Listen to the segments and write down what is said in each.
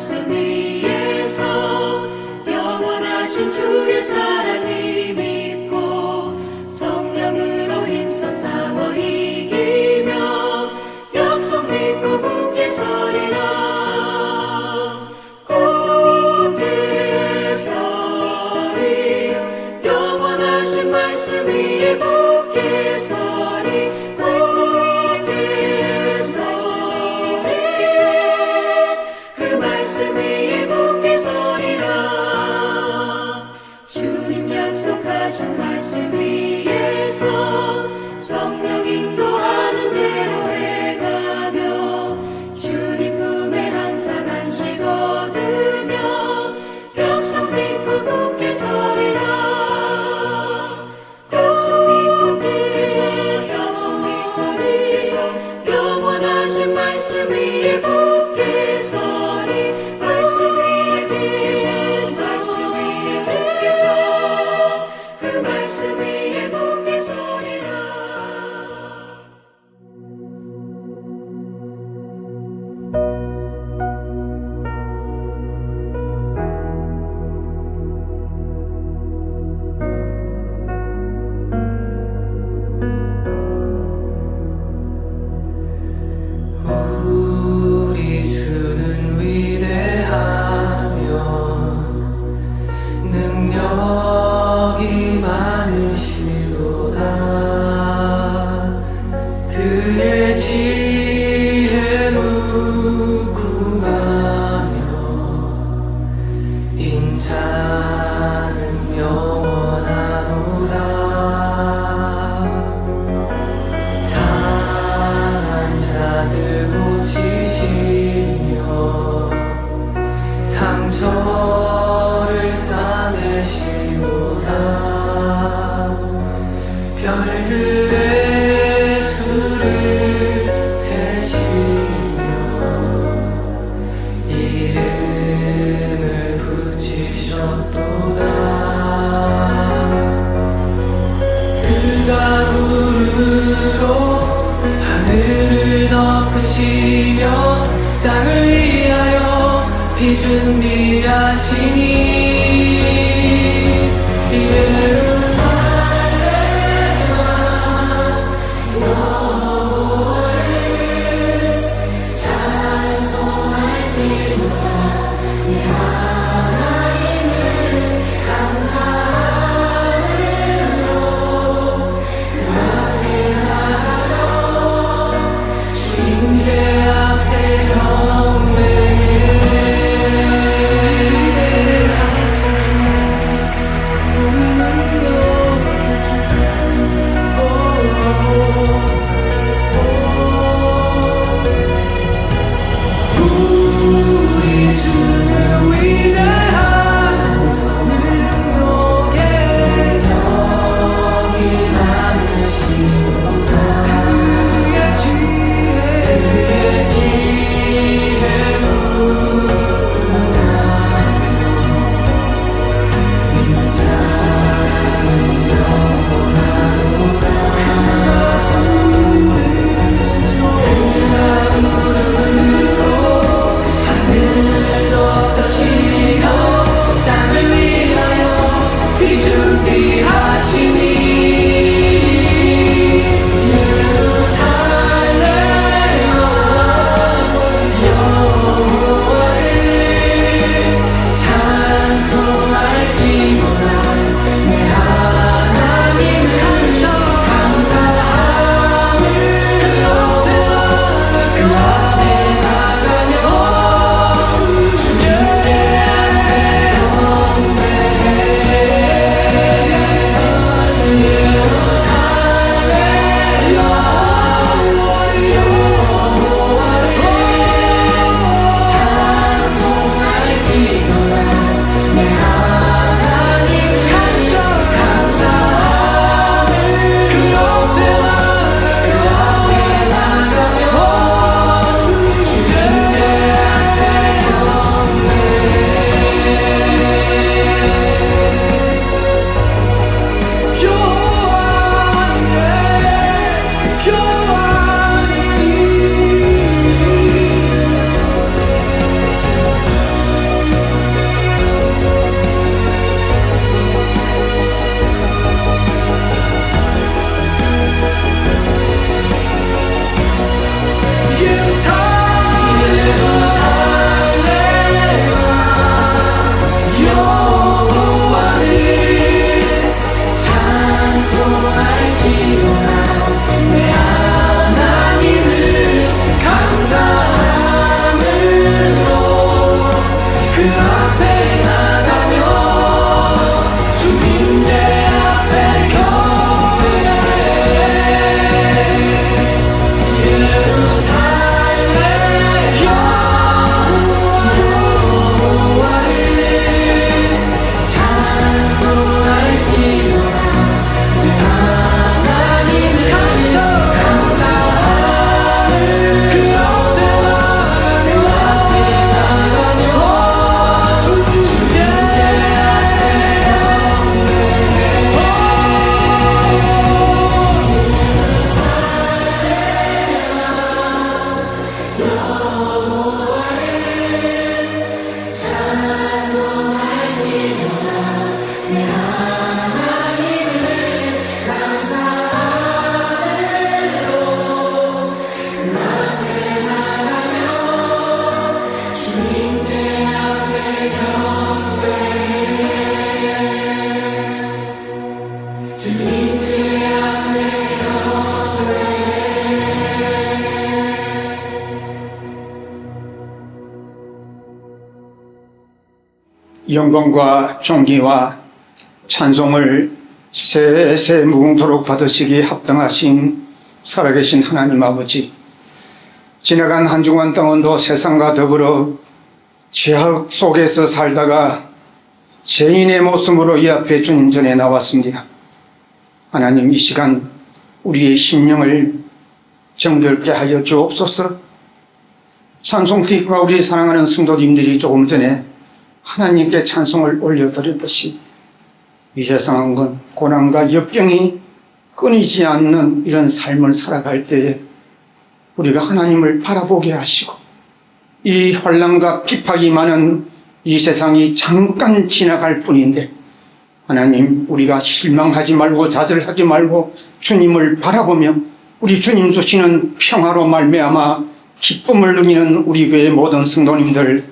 말씀 위에서 영원하신 주의 사랑이 믿고 성령으로 힘써 싸워 이기며 약속 믿고 굳게 서리라. 말씀 위에 굳게 서리. 그 말씀 위에 굳게 서리라. 주님 약속하신 말씀 위에서 성령 인도하는 대로 해가며 주님 품에 항상 안식 얻으며 약속 믿고 굳게 서리라. 영원하신 말씀 위에 굳게 서리. 말씀 위에 굳게 서. 그 말씀 위에 굳게 서리라. 우리 주는 위대하며 능력이 많으시도다. 그의 지혜 무궁하며 인자는 영원하도다. 상한 자들 고치시며 상처를 싸내시도다. 별들의 수를 세시며 이름을 붙이셨도다. 그가 구름으로 하늘을 덮으시며 땅을 위하여 비 준비하시니 예루살렘아 너를 찬송할지로다. 네 하나님을 감사함으로 그 앞에 나가며 주임제 앞에 경배해. 우리는 영광과 존귀와 찬송을 세세 무궁토록 받으시기에 합당하신 살아계신 하나님 아버지, 지나간 한 주간 동안도 세상과 더불어 죄악 속에서 살다가 죄인의 모습으로 이 앞에 주님 전에 나왔습니다. 하나님, 이 시간 우리의 심령을 정결케 하여 주옵소서. 찬송팀과 우리 사랑하는 성도님들이 조금 전에 하나님께 찬송을 올려드렸듯이 이 세상은 고난과 역경이 끊이지 않는 이런 삶을 살아갈 때에 우리가 하나님을 바라보게 하시고, 이 환난과 핍박이 많은 이 세상이 잠깐 지나갈 뿐인데, 하나님, 우리가 실망하지 말고 좌절하지 말고 주님을 바라보며 우리 주님 주시는 평화로 말미암아 기쁨을 누리는 우리 교회 모든 성도님들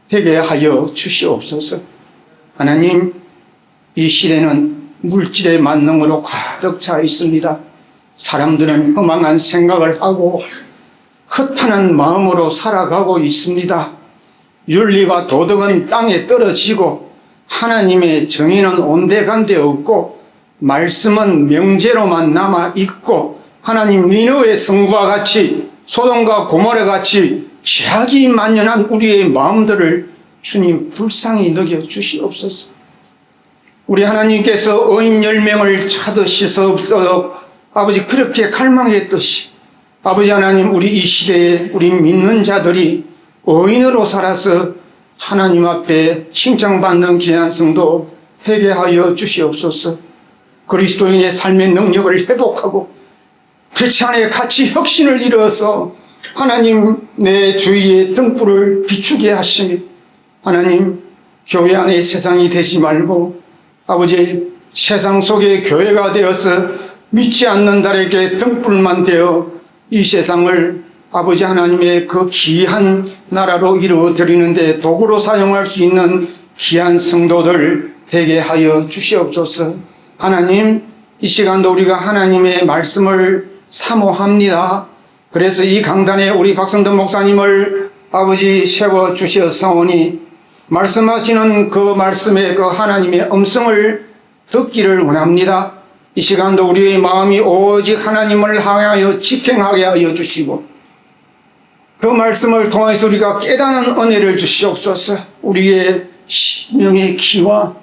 되게 하여 주시옵소서. 하나님, 이 시대는 물질의 만능으로 가득 차 있습니다. 사람들은 허망한 생각을 하고 허탄한 마음으로 살아가고 있습니다. 윤리와 도덕은 땅에 떨어지고 하나님의 정의는 온데간데 없고 말씀은 명제로만 남아있고, 하나님, 니느웨 성과 같이 소돔과 고모라 같이 죄악이 만연한 우리의 마음들을 주님 불쌍히 여겨주시옵소서. 우리 하나님께서 어인 10명을 찾으시서 아버지 그렇게 갈망했듯이, 아버지 하나님, 우리 이 시대에 우리 믿는 자들이 어인으로 살아서 하나님 앞에 칭찬받는 귀한 성도 되게 하여 주시옵소서. 그리스도인의 삶의 능력을 회복하고 그렇지 않에 같이 혁신을 이루어서 하나님 내 주위의 등불을 비추게 하시며, 하나님, 교회 안에 세상이 되지 말고 아버지 세상 속의 교회가 되어서 믿지 않는 자에게 등불만 되어 이 세상을 아버지 하나님의 그 귀한 나라로 이루어드리는데 도구로 사용할 수 있는 귀한 성도들 되게 하여 주시옵소서. 하나님, 이 시간도 우리가 하나님의 말씀을 사모합니다. 그래서 이 강단에 우리 박성돈 목사님을 아버지 세워주셨사오니 말씀하시는 그 말씀의 그 하나님의 음성을 듣기를 원합니다. 이 시간도 우리의 마음이 오직 하나님을 향하여 직행하게 하여 주시고, 그 말씀을 통해서 우리가 깨닫는 은혜를 주시옵소서. 우리의 심령의 귀와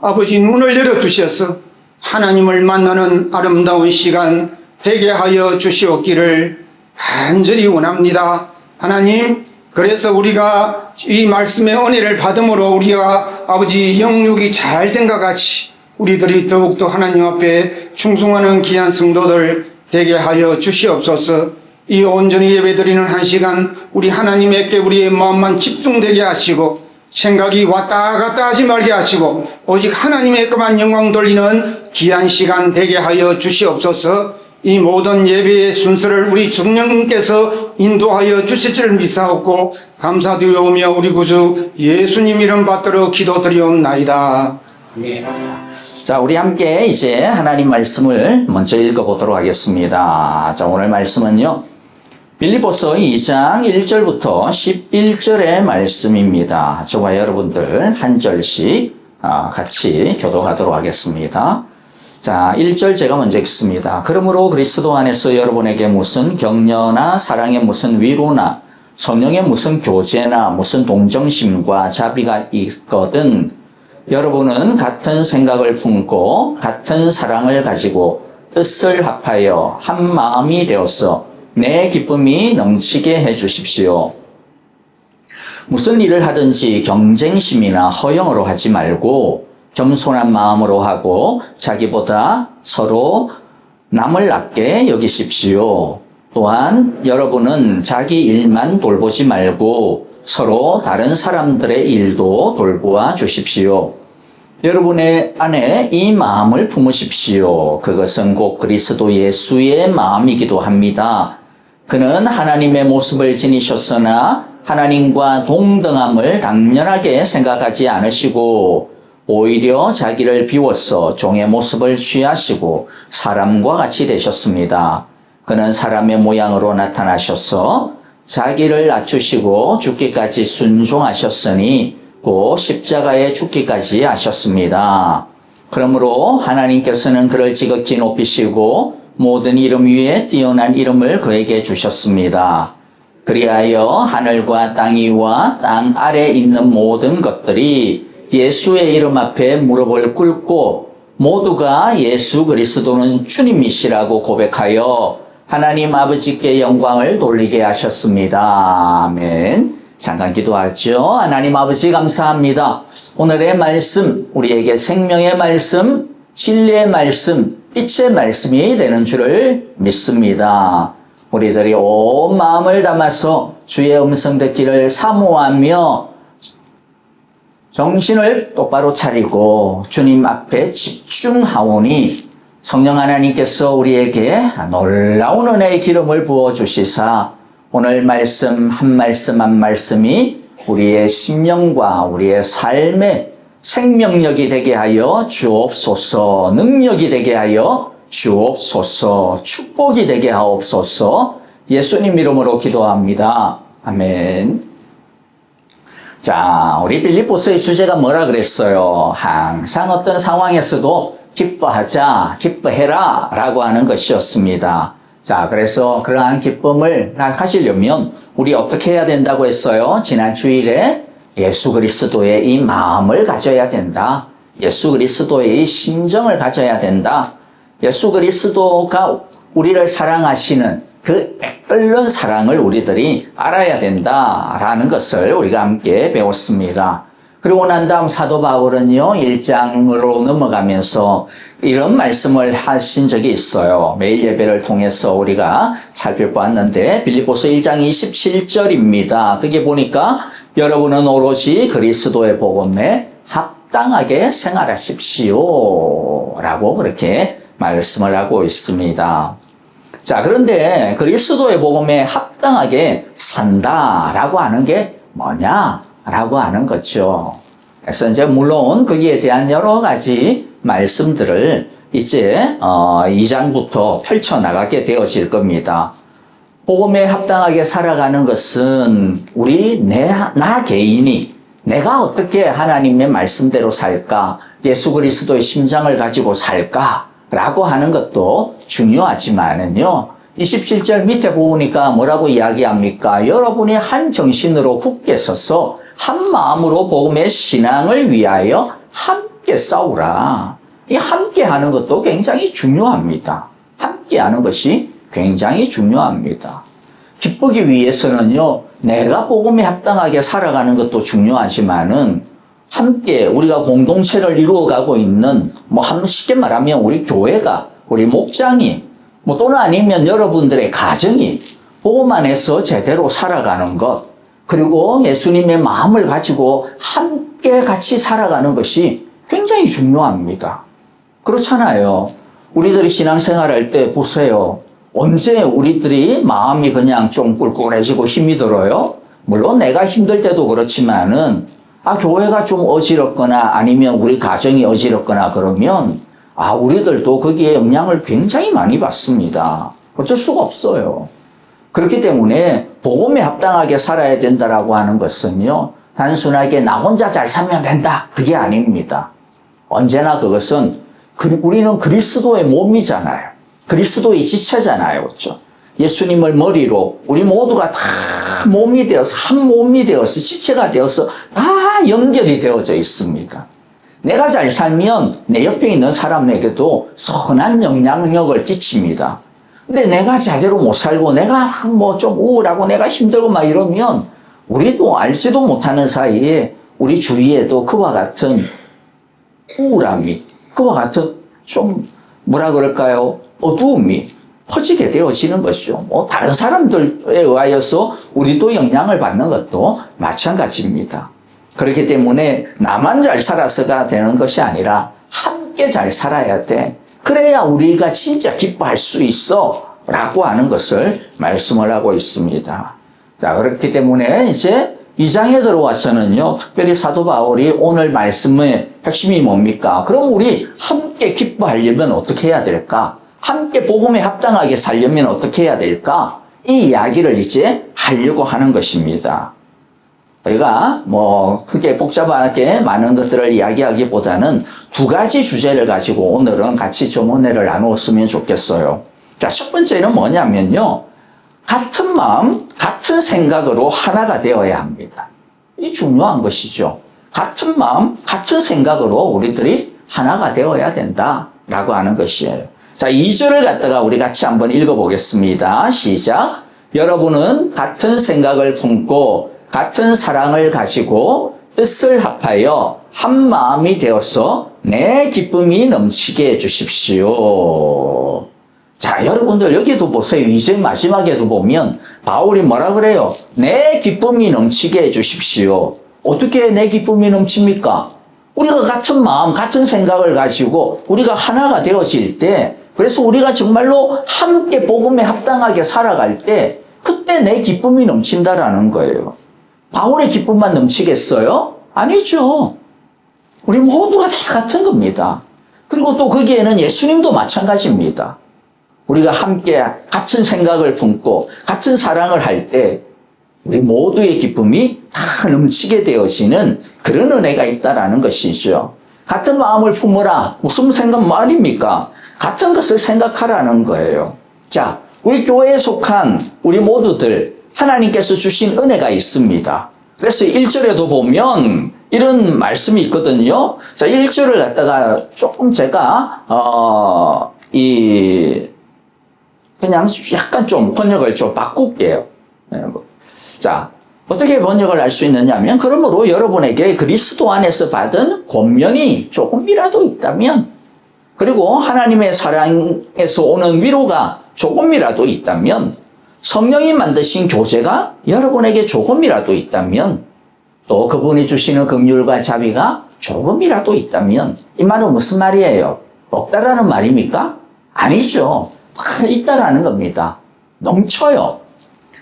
아버지 눈을 열어주셔서 하나님을 만나는 아름다운 시간 되게 하여 주시옵기를 간절히 원합니다. 하나님, 그래서 우리가 이 말씀의 은혜를 받음으로 우리가 아버지 영육이 잘 된 것 같이 우리들이 더욱더 하나님 앞에 충성하는 귀한 성도들 되게 하여 주시옵소서. 이 온전히 예배드리는 한 시간 우리 하나님에게 우리의 마음만 집중되게 하시고 생각이 왔다 갔다 하지 말게 하시고 오직 하나님에게만 영광 돌리는 귀한 시간 되게 하여 주시옵소서. 이 모든 예배의 순서를 우리 주님께서 인도하여 주실 줄 믿사옵고 감사드리오며 우리 구주 예수님 이름 받들어 기도드리옵나이다. 아멘. 자, 우리 함께 이제 하나님 말씀을 먼저 읽어보도록 하겠습니다. 자, 오늘 말씀은요, 빌립보서 2장 1절부터 11절의 말씀입니다. 저와 여러분들 한 절씩 같이 교독하도록 하겠습니다. 자, 1절 제가 먼저 읽습니다. 그러므로 그리스도 안에서 여러분에게 무슨 격려나 사랑의 무슨 위로나 성령의 무슨 교제나 무슨 동정심과 자비가 있거든 여러분은 같은 생각을 품고 같은 사랑을 가지고 뜻을 합하여 한 마음이 되어서 내 기쁨이 넘치게 해 주십시오. 무슨 일을 하든지 경쟁심이나 허영으로 하지 말고 겸손한 마음으로 하고 자기보다 서로 남을 낮게 여기십시오. 또한 여러분은 자기 일만 돌보지 말고 서로 다른 사람들의 일도 돌보아 주십시오. 여러분의 안에 이 마음을 품으십시오. 그것은 곧 그리스도 예수의 마음이기도 합니다. 그는 하나님의 모습을 지니셨으나 하나님과 동등함을 당연하게 생각하지 않으시고 오히려 자기를 비워서 종의 모습을 취하시고 사람과 같이 되셨습니다. 그는 사람의 모양으로 나타나셔서 자기를 낮추시고 죽기까지 순종하셨으니 그 십자가에 죽기까지 하셨습니다. 그러므로 하나님께서는 그를 지극히 높이시고 모든 이름 위에 뛰어난 이름을 그에게 주셨습니다. 그리하여 하늘과 땅 위와 땅 아래에 있는 모든 것들이 예수의 이름 앞에 무릎을 꿇고 모두가 예수 그리스도는 주님이시라고 고백하여 하나님 아버지께 영광을 돌리게 하셨습니다. 아멘. 잠깐 기도하죠. 하나님 아버지 감사합니다. 오늘의 말씀, 우리에게 생명의 말씀, 진리의 말씀, 빛의 말씀이 되는 줄을 믿습니다. 우리들이 온 마음을 담아서 주의 음성 듣기를 사모하며 정신을 똑바로 차리고 주님 앞에 집중하오니 성령 하나님께서 우리에게 놀라운 은혜의 기름을 부어주시사 오늘 말씀 한 말씀이 우리의 심령과 우리의 삶의 생명력이 되게 하여 주옵소서, 능력이 되게 하여 주옵소서, 축복이 되게 하옵소서. 예수님 이름으로 기도합니다. 아멘. 자, 우리 빌립보서의 주제가 뭐라 그랬어요? 항상 어떤 상황에서도 기뻐하자, 기뻐해라 라고 하는 것이었습니다. 자, 그래서 그러한 기쁨을 가지려면 우리 어떻게 해야 된다고 했어요? 지난 주일에 예수 그리스도의 이 마음을 가져야 된다. 예수 그리스도의 이 심정을 가져야 된다. 예수 그리스도가 우리를 사랑하시는 그 끓는 사랑을 우리들이 알아야 된다라는 것을 우리가 함께 배웠습니다. 그리고 난 다음 사도 바울은요, 1장으로 넘어가면서 이런 말씀을 하신 적이 있어요. 매일 예배를 통해서 우리가 살펴보았는데 빌립보서 1장 27절입니다. 그게 보니까 여러분은 오로지 그리스도의 복음에 합당하게 생활하십시오 라고 그렇게 말씀을 하고 있습니다. 자, 그런데 그리스도의 복음에 합당하게 산다라고 하는 게 뭐냐라고 하는 거죠. 그래서 이제 물론 거기에 대한 여러 가지 말씀들을 이제 2장부터 펼쳐나가게 되어질 겁니다. 복음에 합당하게 살아가는 것은 우리 나 개인이 내가 어떻게 하나님의 말씀대로 살까, 예수 그리스도의 심장을 가지고 살까 라고 하는 것도 중요하지만은요, 27절 밑에 보니까 뭐라고 이야기합니까? 여러분이 한 정신으로 굳게 서서 한 마음으로 복음의 신앙을 위하여 함께 싸우라. 이 함께 하는 것도 굉장히 중요합니다. 함께 하는 것이 굉장히 중요합니다. 기쁘기 위해서는요, 내가 복음에 합당하게 살아가는 것도 중요하지만은 함께 우리가 공동체를 이루어가고 있는 쉽게 말하면 우리 교회가, 우리 목장이, 또는 아니면 여러분들의 가정이 복음 안에서 제대로 살아가는 것, 그리고 예수님의 마음을 가지고 함께 같이 살아가는 것이 굉장히 중요합니다. 그렇잖아요. 우리들이 신앙생활할 때 보세요. 언제 우리들이 마음이 그냥 좀 꿀꿀해지고 힘이 들어요? 물론 내가 힘들 때도 그렇지만은 교회가 좀 어지럽거나 아니면 우리 가정이 어지럽거나 그러면 우리들도 거기에 영향을 굉장히 많이 받습니다. 어쩔 수가 없어요. 그렇기 때문에 복음에 합당하게 살아야 된다라고 하는 것은요, 단순하게 나 혼자 잘 살면 된다, 그게 아닙니다. 언제나 그것은 우리는 그리스도의 몸이잖아요. 그리스도의 지체잖아요. 그렇죠? 예수님을 머리로 우리 모두가 다 몸이 되어서, 한 몸이 되어서, 지체가 되어서 다 연결이 되어져 있습니다. 내가 잘 살면 내 옆에 있는 사람에게도 선한 영향력을 끼칩니다. 근데 내가 제대로 못 살고 내가 좀 우울하고 내가 힘들고 막 이러면 우리도 알지도 못하는 사이에 우리 주위에도 그와 같은 우울함이, 그와 같은 좀 어두움이 퍼지게 되어지는 것이죠. 다른 사람들에 의하여서 우리도 영향을 받는 것도 마찬가지입니다. 그렇기 때문에 나만 잘 살아서가 되는 것이 아니라 함께 잘 살아야 돼. 그래야 우리가 진짜 기뻐할 수 있어 라고 하는 것을 말씀을 하고 있습니다. 자, 그렇기 때문에 이제 2장에 들어와서는요, 특별히 사도 바울이 오늘 말씀의 핵심이 뭡니까? 그럼 우리 함께 기뻐하려면 어떻게 해야 될까? 함께 복음에 합당하게 살려면 어떻게 해야 될까? 이 이야기를 이제 하려고 하는 것입니다. 우리가 뭐 크게 복잡하게 많은 것들을 이야기하기보다는 두 가지 주제를 가지고 오늘은 같이 좀 은혜를 나누었으면 좋겠어요. 자, 첫 번째는 뭐냐면요. 같은 마음, 같은 생각으로 하나가 되어야 합니다. 이 중요한 것이죠. 같은 마음, 같은 생각으로 우리들이 하나가 되어야 된다라고 하는 것이에요. 자, 2절을 갖다가 우리 같이 한번 읽어보겠습니다. 시작. 여러분은 같은 생각을 품고 같은 사랑을 가지고 뜻을 합하여 한 마음이 되어서 내 기쁨이 넘치게 해주십시오. 자, 여러분들 여기도 보세요. 이제 마지막에도 보면 바울이 뭐라 그래요? 내 기쁨이 넘치게 해주십시오. 어떻게 내 기쁨이 넘칩니까? 우리가 같은 마음, 같은 생각을 가지고 우리가 하나가 되어질 때, 그래서 우리가 정말로 함께 복음에 합당하게 살아갈 때 그때 내 기쁨이 넘친다라는 거예요. 바울의 기쁨만 넘치겠어요? 아니죠. 우리 모두가 다 같은 겁니다. 그리고 또 거기에는 예수님도 마찬가지입니다. 우리가 함께 같은 생각을 품고 같은 사랑을 할 때 우리 모두의 기쁨이 다 넘치게 되어지는 그런 은혜가 있다라는 것이죠. 같은 마음을 품으라. 무슨 생각 말입니까? 같은 것을 생각하라는 거예요. 자, 우리 교회에 속한 우리 모두들 하나님께서 주신 은혜가 있습니다. 그래서 1절에도 보면 이런 말씀이 있거든요. 자, 1절을 갖다가 조금 제가 그냥 약간 좀 번역을 좀 바꿀게요. 자, 어떻게 번역을 할 수 있느냐면, 그러므로 여러분에게 그리스도 안에서 받은 권면이 조금이라도 있다면, 그리고 하나님의 사랑에서 오는 위로가 조금이라도 있다면, 성령이 만드신 교제가 여러분에게 조금이라도 있다면, 또 그분이 주시는 긍휼과 자비가 조금이라도 있다면, 이 말은 무슨 말이에요? 없다라는 말입니까? 아니죠. 다 있다라는 겁니다. 넘쳐요.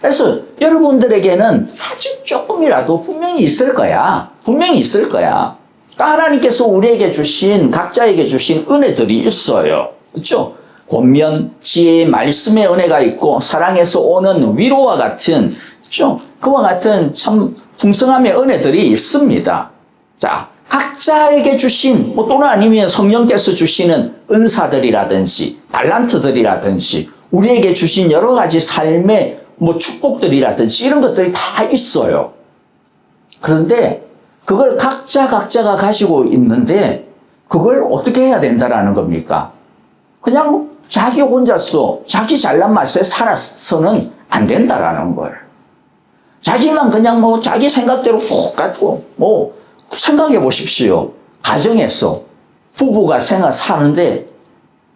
그래서 여러분들에게는 아주 조금이라도 분명히 있을 거야. 분명히 있을 거야. 그러니까 하나님께서 우리에게 주신, 각자에게 주신 은혜들이 있어요. 그렇죠? 권면, 지혜의 말씀의 은혜가 있고 사랑에서 오는 위로와 같은, 그렇죠? 그와 같은 참 풍성함의 은혜들이 있습니다. 자, 각자에게 주신, 또는 아니면 성령께서 주시는 은사들이라든지 달란트들이라든지 우리에게 주신 여러 가지 삶의 축복들이라든지 이런 것들이 다 있어요. 그런데 그걸 각자가 가지고 있는데 그걸 어떻게 해야 된다라는 겁니까? 그냥 자기 혼자서 자기 잘난 맛에 살아서는 안 된다라는 거예요. 자기만 그냥 자기 생각대로 푹 가지고 생각해 보십시오. 가정에서 부부가 사는데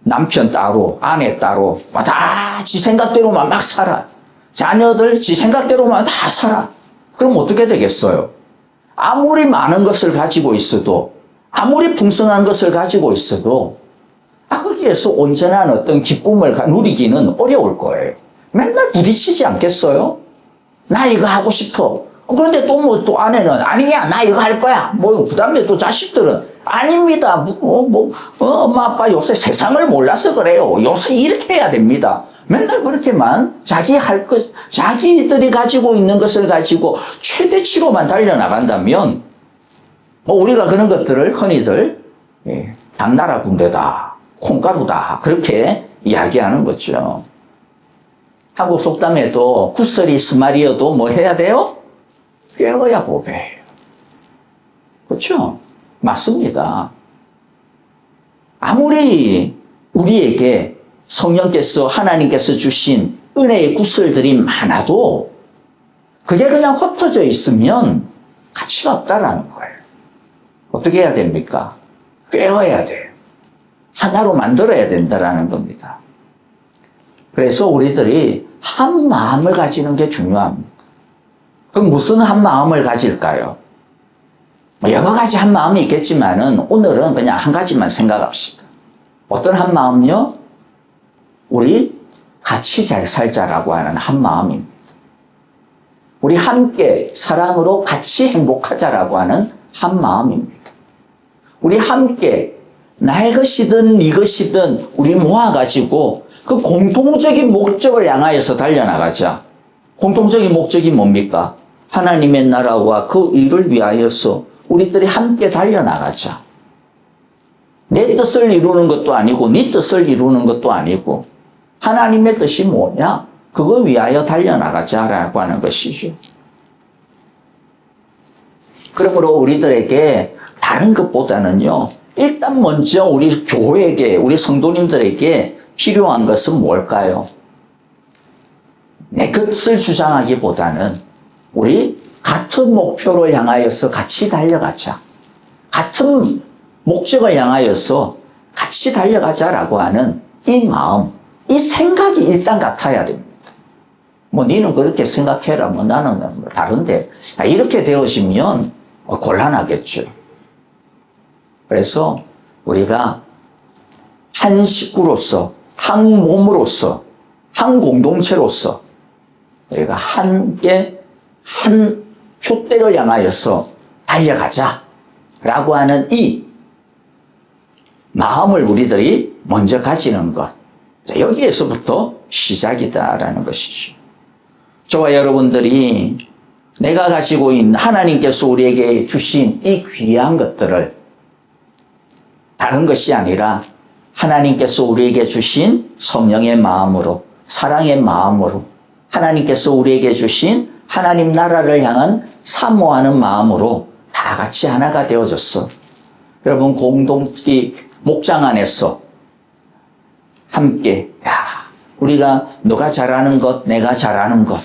남편 따로, 아내 따로 다 지 생각대로만 막 살아. 자녀들 지 생각대로만 다 살아. 그럼 어떻게 되겠어요? 아무리 많은 것을 가지고 있어도, 아무리 풍성한 것을 가지고 있어도 거기에서 온전한 어떤 기쁨을 누리기는 어려울 거예요. 맨날 부딪히지 않겠어요? 나 이거 하고 싶어. 그런데 또 아내는 아니야, 나 이거 할 거야. 그 다음에 또 자식들은 아닙니다. 엄마 아빠 요새 세상을 몰라서 그래요. 요새 이렇게 해야 됩니다. 맨날 그렇게만 자기들이 가지고 있는 것을 가지고 최대치로만 달려나간다면, 우리가 그런 것들을 흔히들 당나라 군대다, 콩가루다, 그렇게 이야기하는 거죠. 한국 속담에도 구설이 스말이어도 뭐 해야 돼요? 꿰어야 보배예요. 그렇죠? 맞습니다. 아무리 우리에게 성령께서, 하나님께서 주신 은혜의 구슬들이 많아도 그게 그냥 흩어져 있으면 가치가 없다라는 거예요. 어떻게 해야 됩니까? 꿰어야 돼요. 하나로 만들어야 된다라는 겁니다. 그래서 우리들이 한 마음을 가지는 게 중요합니다. 그럼 무슨 한 마음을 가질까요? 여러 가지 한 마음이 있겠지만은 오늘은 그냥 한 가지만 생각합시다. 어떤 한 마음요? 우리 같이 잘 살자라고 하는 한 마음입니다. 우리 함께 사랑으로 같이 행복하자라고 하는 한 마음입니다. 우리 함께 나의 것이든 네 것이든 우리 모아가지고 그 공통적인 목적을 향하여서 달려나가자. 공통적인 목적이 뭡니까? 하나님의 나라와 그 일을 위하여서 우리들이 함께 달려나가자. 내 뜻을 이루는 것도 아니고 네 뜻을 이루는 것도 아니고 하나님의 뜻이 뭐냐? 그거 위하여 달려나가자라고 하는 것이죠. 그러므로 우리들에게 다른 것보다는요, 일단 먼저 우리 교회에게, 우리 성도님들에게 필요한 것은 뭘까요? 내 것을 주장하기보다는 우리 같은 목표를 향하여서 같이 달려가자. 같은 목적을 향하여서 같이 달려가자라고 하는 이 마음, 이 생각이 일단 같아야 됩니다. 뭐 니는 그렇게 생각해라, 뭐 나는 뭐 다른데 이렇게 되어지면 곤란하겠죠. 그래서 우리가 한 식구로서, 한 몸으로서, 한 공동체로서 우리가 함께 한 촛대를 향하여서 달려가자라고 하는 이 마음을 우리들이 먼저 가지는 것. 자, 여기에서부터 시작이다라는 것이죠. 저와 여러분들이 내가 가지고 있는 하나님께서 우리에게 주신 이 귀한 것들을 다른 것이 아니라 하나님께서 우리에게 주신 성령의 마음으로, 사랑의 마음으로, 하나님께서 우리에게 주신 하나님 나라를 향한 사모하는 마음으로 다 같이 하나가 되어졌어. 여러분, 공동체 목장 안에서 함께, 우리가 너가 잘하는 것, 내가 잘하는 것,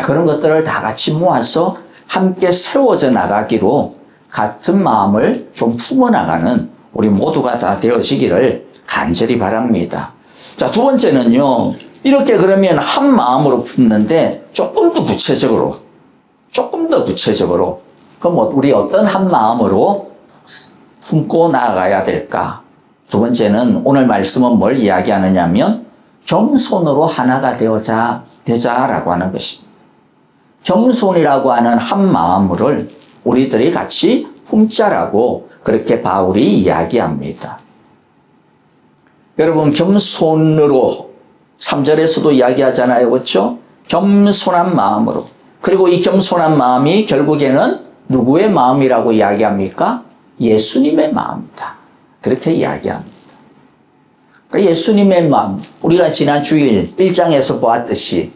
그런 것들을 다 같이 모아서 함께 세워져 나가기로 같은 마음을 좀 품어나가는 우리 모두가 다 되어지기를 간절히 바랍니다. 자, 두 번째는요, 이렇게 그러면 한 마음으로 품는데 조금 더 구체적으로, 그럼 우리 어떤 한 마음으로 품고 나아가야 될까? 두 번째는 오늘 말씀은 뭘 이야기하느냐면 겸손으로 하나가 되자라고 하는 것입니다. 겸손이라고 하는 한 마음을 우리들이 같이 품자라고 그렇게 바울이 이야기합니다. 여러분, 겸손으로 3절에서도 이야기하잖아요. 그렇죠? 겸손한 마음으로. 그리고 이 겸손한 마음이 결국에는 누구의 마음이라고 이야기합니까? 예수님의 마음이다. 그렇게 이야기합니다. 그러니까 예수님의 마음, 우리가 지난 주일 1장에서 보았듯이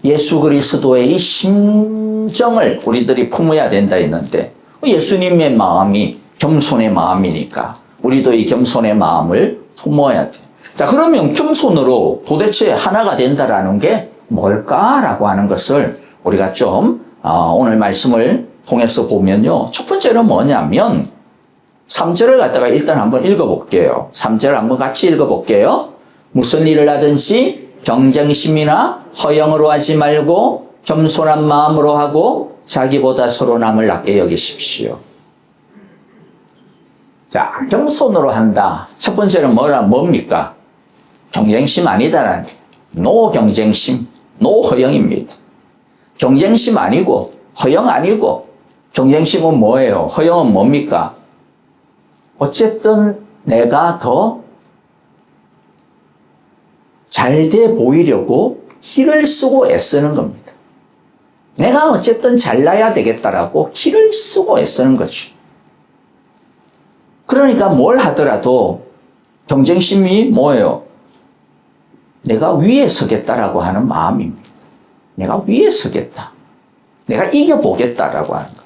예수 그리스도의 이 심정을 우리들이 품어야 된다 했는데 예수님의 마음이 겸손의 마음이니까 우리도 이 겸손의 마음을 품어야 돼. 자, 그러면 겸손으로 도대체 하나가 된다라는 게 뭘까라고 하는 것을 우리가 좀 오늘 말씀을 통해서 보면요. 첫 번째는 뭐냐면 3절을 갖다가 일단 한번 읽어볼게요. 3절 한번 같이 읽어볼게요. 무슨 일을 하든지 경쟁심이나 허영으로 하지 말고 겸손한 마음으로 하고 자기보다 서로 남을 낮게 여기십시오. 자, 겸손으로 한다. 첫 번째는 뭡니까? 경쟁심 아니다라는 노 경쟁심, 노 허영입니다. 경쟁심 아니고 허영 아니고 경쟁심은 뭐예요? 허영은 뭡니까? 어쨌든 내가 더 잘돼 보이려고 기를 쓰고 애쓰는 겁니다. 내가 어쨌든 잘나야 되겠다라고 기를 쓰고 애쓰는 거죠. 그러니까 뭘 하더라도 경쟁심이 뭐예요? 내가 위에 서겠다라고 하는 마음입니다. 내가 위에 서겠다. 내가 이겨보겠다라고 하는 거.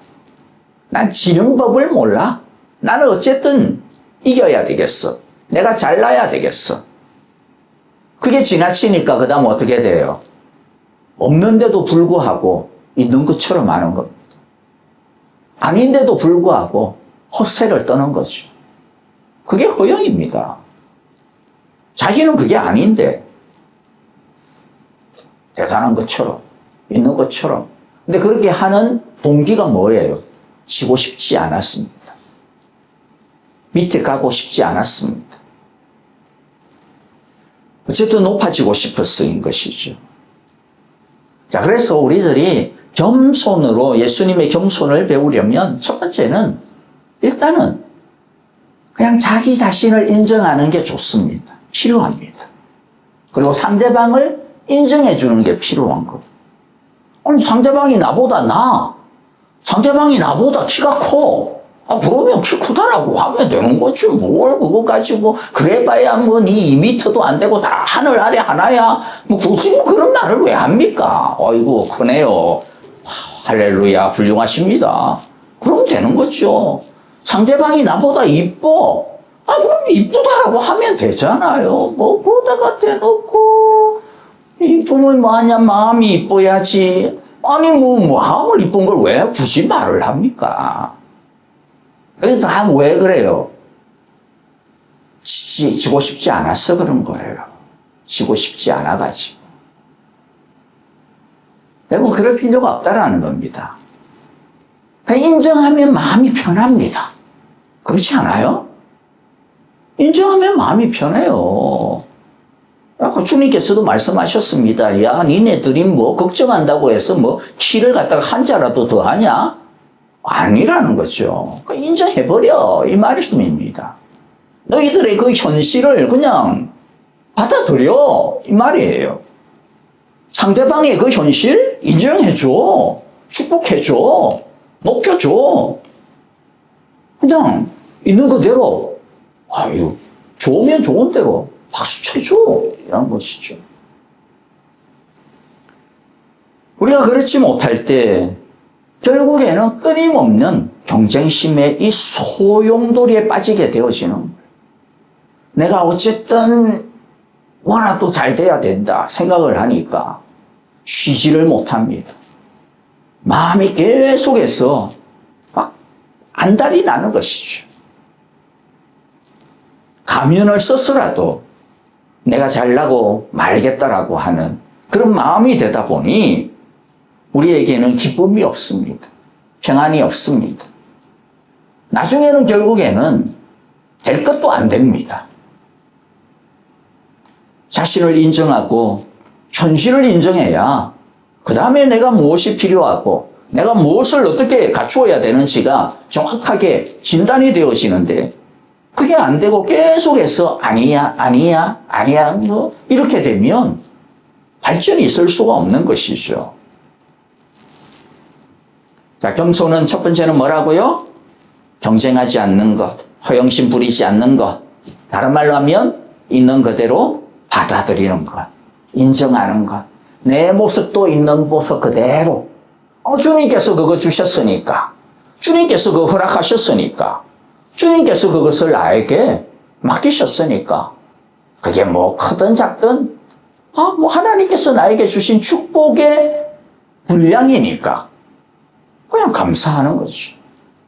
난 지는 법을 몰라. 나는 어쨌든 이겨야 되겠어. 내가 잘나야 되겠어. 그게 지나치니까 그 다음 어떻게 돼요? 없는데도 불구하고 있는 것처럼 하는 겁니다. 아닌데도 불구하고 헛새를 떠는 거죠. 그게 허영입니다. 자기는 그게 아닌데 대단한 것처럼 있는 것처럼. 근데 그렇게 하는 동기가 뭐예요? 지고 싶지 않았습니다. 밑에 가고 싶지 않았습니다. 어쨌든 높아지고 싶어서인 것이죠. 자, 그래서 우리들이 겸손으로 예수님의 겸손을 배우려면 첫 번째는 일단은 그냥 자기 자신을 인정하는 게 좋습니다. 필요합니다. 그리고 상대방을 인정해 주는 게 필요한 거. 아니, 상대방이 나보다 나아. 상대방이 나보다 키가 커. 그러면 키 크다라고 하면 되는 거지. 뭘 그거 가지고, 그래봐야 뭐 니 2m도 안 되고 다 하늘 아래 하나야. 뭐 굳이 그런 말을 왜 합니까? 어이구, 크네요. 할렐루야, 훌륭하십니다. 그럼 되는 거죠. 상대방이 나보다 이뻐. 그럼 이쁘다라고 하면 되잖아요. 뭐, 그러다가 대놓고, 이쁨을 뭐하냐, 마음이 이뻐야지. 아니, 뭐, 마음을 이쁜 걸 왜 굳이 말을 합니까? 그러니까 왜 그래요? 지고 싶지 않아서 그런 거예요. 지고 싶지 않아가지고. 여러분, 그럴 필요가 없다라는 겁니다. 그러니까 인정하면 마음이 편합니다. 그렇지 않아요? 인정하면 마음이 편해요. 아까 주님께서도 말씀하셨습니다. 야, 니네들이 뭐 걱정한다고 해서 뭐 키를 갖다가 한 자라도 더 하냐? 아니라는 거죠. 그러니까 인정해버려. 이 말씀입니다. 너희들의 그 현실을 그냥 받아들여. 이 말이에요. 상대방의 그 현실 인정해줘. 축복해줘. 높여줘. 그냥 있는 그대로, 아유, 좋으면 좋은 대로 박수 쳐줘. 이런 것이죠. 우리가 그렇지 못할 때 결국에는 끊임없는 경쟁심의 이 소용돌이에 빠지게 되어지는 거예요. 내가 어쨌든 뭐라도 잘 돼야 된다 생각을 하니까 쉬지를 못합니다. 마음이 계속해서 막 안달이 나는 것이죠. 가면을 써서라도 내가 잘나고 말겠다라고 하는 그런 마음이 되다 보니 우리에게는 기쁨이 없습니다. 평안이 없습니다. 나중에는 결국에는 될 것도 안 됩니다. 자신을 인정하고 현실을 인정해야 그 다음에 내가 무엇이 필요하고 내가 무엇을 어떻게 갖추어야 되는지가 정확하게 진단이 되어지는데 그게 안 되고 계속해서 아니야 뭐 이렇게 되면 발전이 있을 수가 없는 것이죠. 자, 겸손은 첫 번째는 뭐라고요? 경쟁하지 않는 것, 허영심 부리지 않는 것. 다른 말로 하면 있는 그대로 받아들이는 것, 인정하는 것. 내 모습도 있는 모습 그대로. 주님께서 그거 주셨으니까. 주님께서 그거 허락하셨으니까. 주님께서 그것을 나에게 맡기셨으니까. 그게 뭐 크든 작든, 뭐 하나님께서 나에게 주신 축복의 분량이니까. 그냥 감사하는 거죠.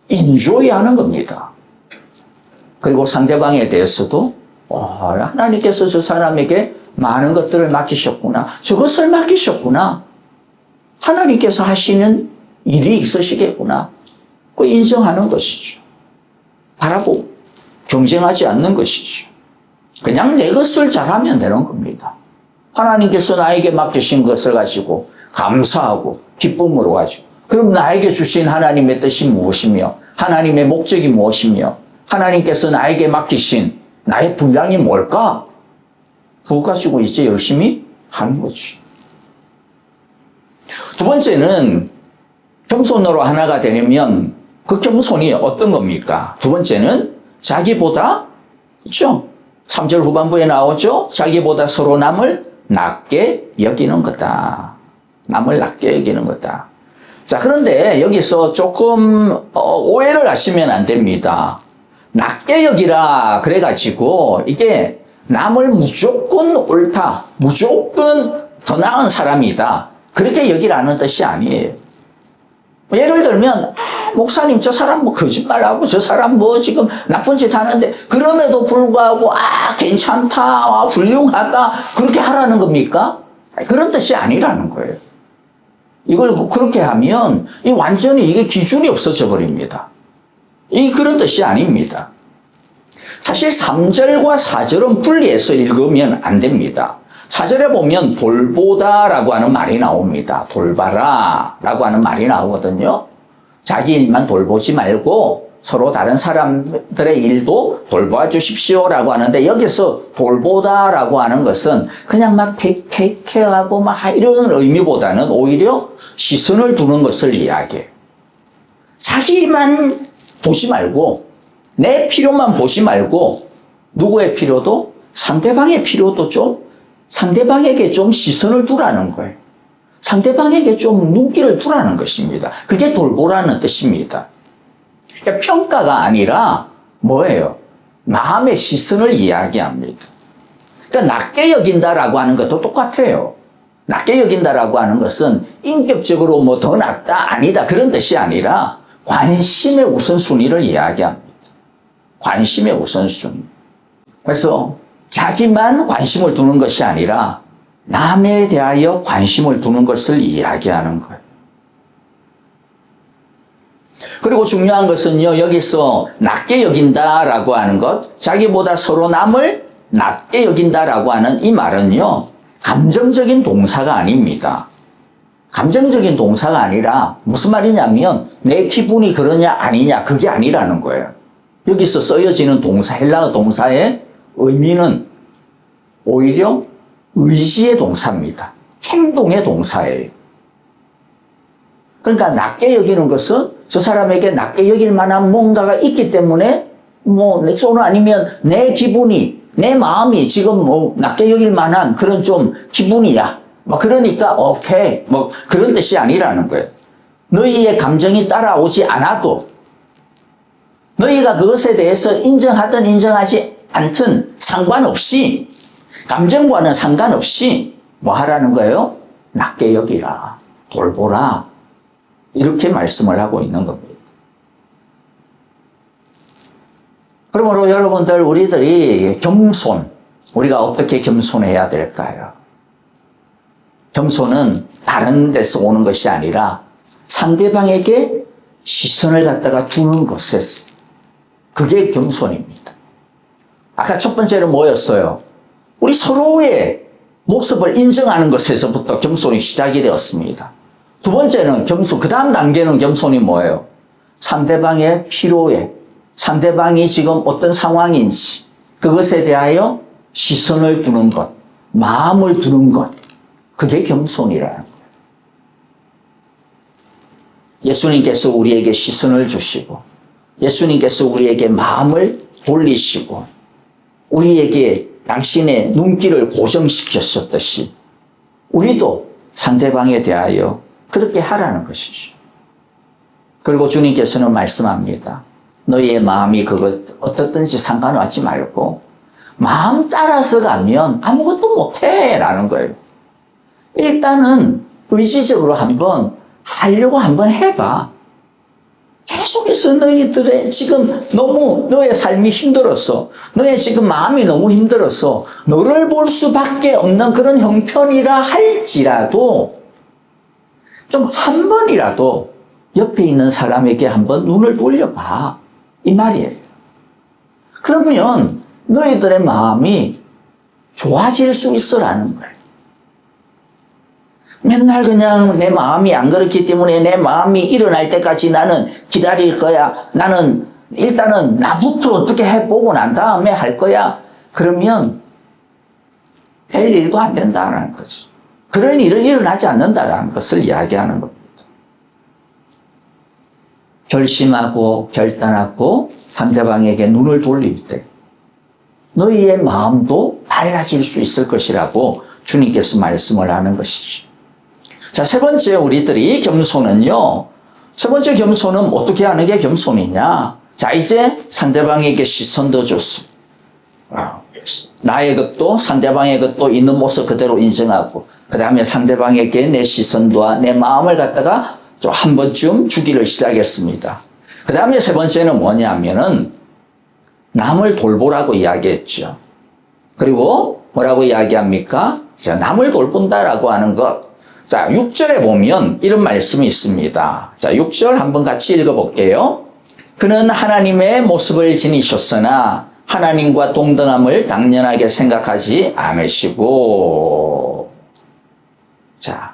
인조이하는 겁니다. 그리고 상대방에 대해서도 하나님께서 저 사람에게 많은 것들을 맡기셨구나. 저것을 맡기셨구나. 하나님께서 하시는 일이 있으시겠구나. 그 인정하는 것이죠. 바라보고 경쟁하지 않는 것이죠. 그냥 내 것을 잘하면 되는 겁니다. 하나님께서 나에게 맡기신 것을 가지고 감사하고 기쁨으로 가지고 그럼 나에게 주신 하나님의 뜻이 무엇이며 하나님의 목적이 무엇이며 하나님께서 나에게 맡기신 나의 분량이 뭘까? 그거 가지고 이제 열심히 하는 거지. 두 번째는 겸손으로 하나가 되려면 그 겸손이 어떤 겁니까? 두 번째는 자기보다, 그렇죠? 3절 후반부에 나오죠? 자기보다 서로 남을 낮게 여기는 거다. 남을 낮게 여기는 거다. 자, 그런데 여기서 조금 오해를 하시면 안 됩니다. 낮게 여기라 그래가지고 이게 남을 무조건 옳다, 무조건 더 나은 사람이다 그렇게 여기라는 뜻이 아니에요. 예를 들면 목사님 저 사람 뭐 거짓말하고 저 사람 뭐 지금 나쁜 짓 하는데 그럼에도 불구하고 괜찮다, 훌륭하다 그렇게 하라는 겁니까? 그런 뜻이 아니라는 거예요. 이걸 그렇게 하면 완전히 이게 기준이 없어져 버립니다. 그런 뜻이 아닙니다. 사실 3절과 4절은 분리해서 읽으면 안 됩니다. 4절에 보면 돌보다라고 하는 말이 나옵니다. 돌봐라 라고 하는 말이 나오거든요. 자기 일만 돌보지 말고 서로 다른 사람들의 일도 돌봐 주십시오라고 하는데 여기서 돌보다라고 하는 것은 그냥 막 테이크케어하고 막 이런 의미보다는 오히려 시선을 두는 것을 이야기해요. 자기만 보지 말고 내 필요만 보지 말고 누구의 필요도 상대방의 필요도 좀 상대방에게 좀 시선을 두라는 거예요. 상대방에게 좀 눈길을 두라는 것입니다. 그게 돌보라는 뜻입니다. 그러니까 평가가 아니라 뭐예요? 마음의 시선을 이야기합니다. 그러니까 낮게 여긴다라고 하는 것도 똑같아요. 낮게 여긴다라고 하는 것은 인격적으로 뭐 더 낫다 아니다 그런 뜻이 아니라 관심의 우선순위를 이야기합니다. 관심의 우선순위. 그래서 자기만 관심을 두는 것이 아니라 남에 대하여 관심을 두는 것을 이야기하는 거예요. 그리고 중요한 것은요, 여기서 낮게 여긴다라고 하는 것, 자기보다 서로 남을 낮게 여긴다라고 하는 이 말은요, 감정적인 동사가 아닙니다. 감정적인 동사가 아니라 무슨 말이냐면 내 기분이 그러냐 아니냐 그게 아니라는 거예요. 여기서 쓰여지는 동사, 헬라어 동사의 의미는 오히려 의지의 동사입니다. 행동의 동사예요. 그러니까 낮게 여기는 것은 저 사람에게 낮게 여길 만한 뭔가가 있기 때문에 또는 아니면 내 기분이 내 마음이 지금 낮게 여길 만한 그런 좀 기분이야. 그러니까 오케이 그런 뜻이 아니라는 거예요. 너희의 감정이 따라오지 않아도 너희가 그것에 대해서 인정하든 인정하지 않든 상관없이 감정과는 상관없이 뭐 하라는 거예요? 낮게 여기라, 돌보라 이렇게 말씀을 하고 있는 겁니다. 그러므로 여러분들 우리들이 겸손, 우리가 어떻게 겸손해야 될까요? 겸손은 다른 데서 오는 것이 아니라 상대방에게 시선을 갖다가 두는 것에서 그게 겸손입니다. 아까 첫 번째는 뭐였어요? 우리 서로의 모습을 인정하는 것에서부터 겸손이 시작이 되었습니다. 두 번째는 겸손, 그 다음 단계는 겸손이 뭐예요? 상대방의 필요에, 상대방이 지금 어떤 상황인지 그것에 대하여 시선을 두는 것, 마음을 두는 것, 그게 겸손이라는 거예요. 예수님께서 우리에게 시선을 주시고 예수님께서 우리에게 마음을 돌리시고 우리에게 당신의 눈길을 고정시켰었듯이 우리도 상대방에 대하여 그렇게 하라는 것이죠. 그리고 주님께서는 말씀합니다. 너희의 마음이 어떻든지 상관하지 말고 마음 따라서 가면 아무것도 못해 라는 거예요. 일단은 의지적으로 한번 하려고 한번 해봐. 계속해서 너희들의 지금 너무 너의 삶이 힘들었어. 너의 지금 마음이 너무 힘들어서 너를 볼 수밖에 없는 그런 형편이라 할지라도 좀 한 번이라도 옆에 있는 사람에게 한번 눈을 돌려봐. 이 말이에요. 그러면 너희들의 마음이 좋아질 수 있어라는 거예요. 맨날 그냥 내 마음이 안 그렇기 때문에 내 마음이 일어날 때까지 나는 기다릴 거야. 나는 일단은 나부터 어떻게 해보고 난 다음에 할 거야. 그러면 될 일도 안 된다는 거죠. 그런 일은 일어나지 않는다는 것을 이야기하는 겁니다. 결심하고 결단하고 상대방에게 눈을 돌릴 때 너희의 마음도 달라질 수 있을 것이라고 주님께서 말씀을 하는 것이죠. 자, 세 번째 우리들이 겸손은요. 세 번째 겸손은 어떻게 하는 게 겸손이냐. 자, 이제 상대방에게 시선도 줬습니다. 나의 것도 상대방의 것도 있는 모습 그대로 인정하고 그 다음에 상대방에게 내 시선과 내 마음을 갖다가 좀 한 번쯤 주기를 시작했습니다. 그 다음에 세 번째는 뭐냐면은 남을 돌보라고 이야기했죠. 그리고 뭐라고 이야기합니까? 자, 남을 돌본다라고 하는 것. 자, 6절에 보면 이런 말씀이 있습니다. 자, 6절 한번 같이 읽어볼게요. 그는 하나님의 모습을 지니셨으나 하나님과 동등함을 당연하게 생각하지 않으시고. 자,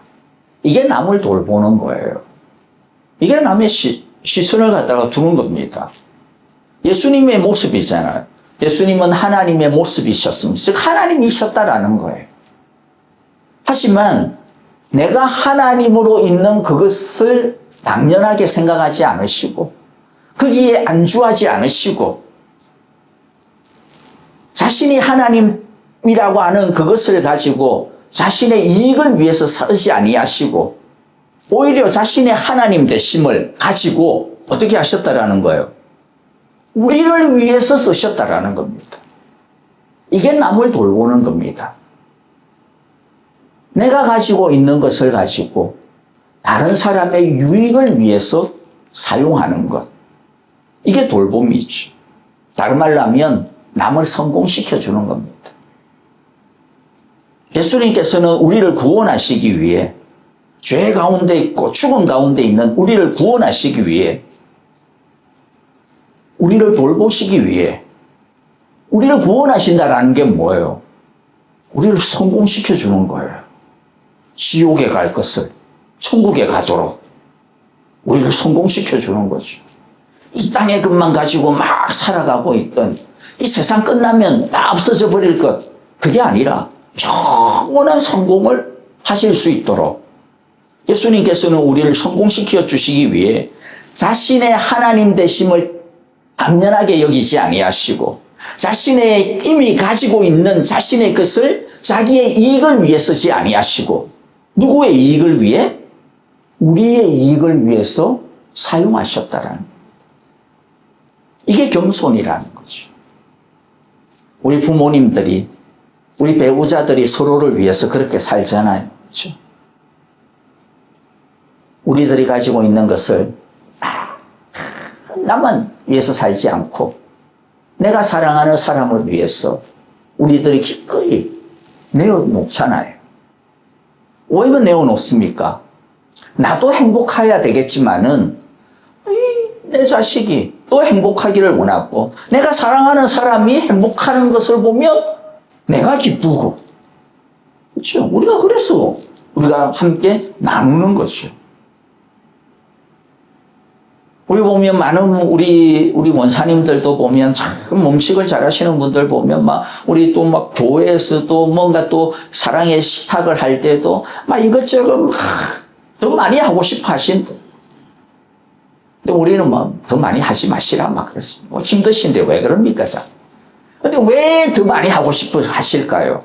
이게 남을 돌보는 거예요. 이게 남의 시선을 갖다가 두는 겁니다. 예수님의 모습이잖아요. 예수님은 하나님의 모습이셨습니다. 즉 하나님이셨다라는 거예요. 하지만 내가 하나님으로 있는 그것을 당연하게 생각하지 않으시고 거기에 안주하지 않으시고 자신이 하나님이라고 하는 그것을 가지고 자신의 이익을 위해서 쓰지 아니하시고 오히려 자신의 하나님 되심을 가지고 어떻게 하셨다라는 거예요? 우리를 위해서 쓰셨다라는 겁니다. 이게 남을 돌보는 겁니다. 내가 가지고 있는 것을 가지고 다른 사람의 유익을 위해서 사용하는 것. 이게 돌봄이죠. 다른 말로 하면 남을 성공시켜 주는 겁니다. 예수님께서는 우리를 구원하시기 위해 죄 가운데 있고 죽음 가운데 있는 우리를 구원하시기 위해 우리를 돌보시기 위해 우리를 구원하신다라는 게 뭐예요? 우리를 성공시켜 주는 거예요. 지옥에 갈 것을 천국에 가도록 우리를 성공시켜 주는 거죠. 이 땅의 것만 가지고 막 살아가고 있던 이 세상 끝나면 다 없어져 버릴 것, 그게 아니라 영원한 성공을 하실 수 있도록 예수님께서는 우리를 성공시켜 주시기 위해 자신의 하나님 되심을 당연하게 여기지 아니하시고 자신의 이미 가지고 있는 자신의 것을 자기의 이익을 위해 쓰지 아니하시고 누구의 이익을 위해? 우리의 이익을 위해서 사용하셨다라는 거예요. 이게 겸손이라는 거죠. 우리 부모님들이, 우리 배우자들이 서로를 위해서 그렇게 살잖아요. 그렇죠? 우리들이 가지고 있는 것을 나만 위해서 살지 않고 내가 사랑하는 사람을 위해서 우리들이 기꺼이 내어놓잖아요. 왜 이거 내어놓습니까? 나도 행복해야 되겠지만은 내 자식이 또 행복하기를 원하고 내가 사랑하는 사람이 행복하는 것을 보면 내가 기쁘고, 그렇죠? 우리가 그래서 우리가 함께 나누는 거죠. 우리 보면 많은 우리 원사님들도 보면 참 음식을 잘하시는 분들 보면 막 우리 또 막 교회에서도 뭔가 또 사랑의 식탁을 할 때도 막 이것저것 더 많이 하고 싶어 하신다. 근데 우리는 뭐 더 많이 하지 마시라 막 그러지. 뭐 힘드신데 왜 그럽니까, 자? 근데 왜 더 많이 하고 싶어 하실까요?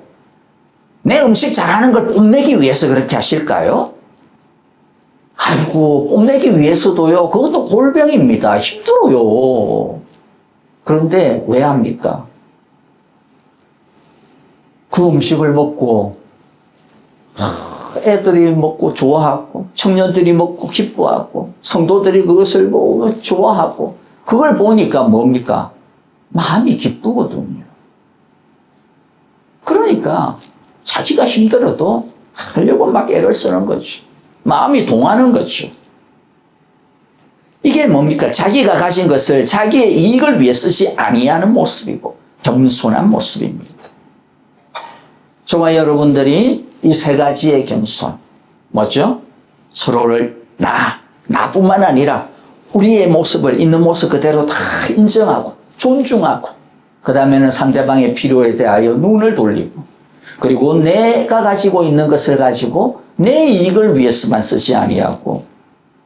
내 음식 잘하는 걸 뽐내기 위해서 그렇게 하실까요? 아이고, 뽐내기 위해서도요, 그것도 골병입니다. 힘들어요. 그런데 왜 합니까? 그 음식을 먹고, 애들이 먹고 좋아하고, 청년들이 먹고 기뻐하고, 성도들이 그것을 먹고 좋아하고, 그걸 보니까 뭡니까? 마음이 기쁘거든요. 그러니까 자기가 힘들어도 하려고 막 애를 쓰는 거죠. 마음이 동하는 거죠. 이게 뭡니까? 자기가 가진 것을 자기의 이익을 위해 쓰지 아니하는 모습이고 겸손한 모습입니다. 저와 여러분들이 이 세 가지의 겸손, 뭐죠? 서로를 나뿐만 아니라 우리의 모습을 있는 모습 그대로 다 인정하고 존중하고 그 다음에는 상대방의 필요에 대하여 눈을 돌리고 그리고 내가 가지고 있는 것을 가지고 내 이익을 위해서만 쓰지 아니하고